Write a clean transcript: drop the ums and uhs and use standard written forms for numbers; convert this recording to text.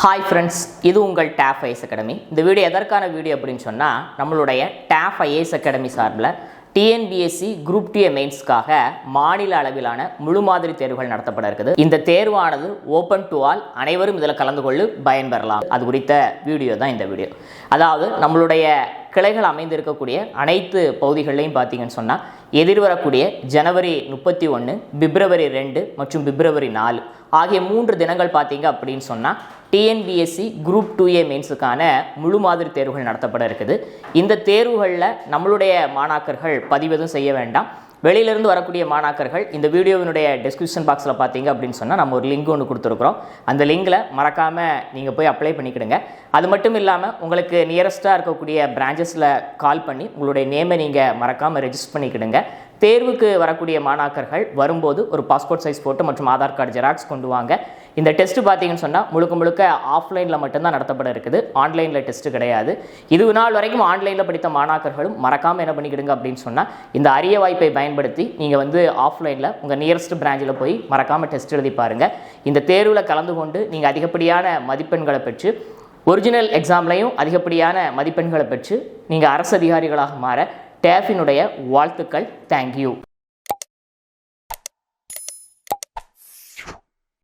Hi friends, இது உங்கள் TAF IAS academy. இந்த வீடியோ எதற்கான வீடியோ அப்படின்னு சொன்னால், நம்மளுடைய TAF IAS அகாடமி சார்பில் TNPSC குரூப் 2 மெயின்ஸ்க்காக மாநில அளவிலான முழு மாதிரி தேர்வுகள் நடத்தப்பட இருக்குது. இந்த தேர்வானது ஓப்பன் டு ஆல், அனைவரும் இதில் கலந்து கொண்டு பயன்பெறலாம். அது குறித்த வீடியோ தான் இந்த வீடியோ. அதாவது நம்மளுடைய கிளைகள் அமைந்திருக்கக்கூடிய அனைத்து பகுதிகளையும் பார்த்தீங்கன்னு சொன்னால், எதிர்வரக்கூடிய ஜனவரி 31, பிப்ரவரி 2 மற்றும் பிப்ரவரி 4 ஆகிய 3 தினங்கள் பார்த்தீங்க அப்படின்னு சொன்னால் TNPSC குரூப் 2A மெயின்ஸுக்கான முழு மாதிரி தேர்வுகள் நடத்தப்பட இருக்குது. இந்த தேர்வுகளில் நம்மளுடைய மாணாக்கர்கள் பதிவு எதுவும் செய்ய வேண்டாம். வெளியிலிருந்து வரக்கூடிய மாணாக்கர்கள் இந்த வீடியோவினுடைய டிஸ்கிரிப்ஷன் பாக்ஸில் பார்த்தீங்க அப்படின்னு சொன்னால் நம்ம ஒரு லிங்க் ஒன்று கொடுத்துருக்குறோம். அந்த லிங்கில் மறக்காமல் நீங்கள் போய் அப்ளை பண்ணிக்கிடுங்க. அது மட்டும் இல்லாமல் உங்களுக்கு நியரஸ்ட்டாக இருக்கக்கூடிய பிரான்ச்சஸில் கால் பண்ணி உங்களுடைய நேமை நீங்கள் மறக்காமல் ரெஜிஸ்டர் பண்ணிக்கிடுங்க. தேர்வுக்கு வரக்கூடிய மாணாக்கர்கள் வரும்போது ஒரு பாஸ்போர்ட் சைஸ் ஃபோட்டோ மற்றும் ஆதார் கார்டு ஜெராக்ஸ் கொண்டு வாங்க. இந்த டெஸ்ட்டு பார்த்தீங்கன்னு சொன்னால் முழுக்க ஆஃப்லைனில் மட்டும்தான் நடத்தப்பட இருக்குது. ஆன்லைனில் டெஸ்ட்டு கிடையாது. இது நாள் வரைக்கும் ஆன்லைனில் படித்த மாணாக்கர்களும் மறக்காமல் என்ன பண்ணிக்கிடுங்க அப்படின்னு சொன்னால், இந்த அரிய வாய்ப்பை பயன்படுத்தி நீங்கள் ஆஃப்லைனில் உங்கள் நியரஸ்ட் பிரான்ச்சில் போய் மறக்காமல் டெஸ்ட் எழுதி பாருங்கள். இந்த தேர்வில் கலந்து கொண்டு நீங்கள் அதிகப்படியான மதிப்பெண்களை பெற்று ஒரிஜினல் எக்ஸாம்லையும் அதிகப்படியான மதிப்பெண்களை பெற்று நீங்கள் அரசு அதிகாரிகளாக மாற TAFனுடைய வாழ்த்துக்கள். தேங்க்யூ.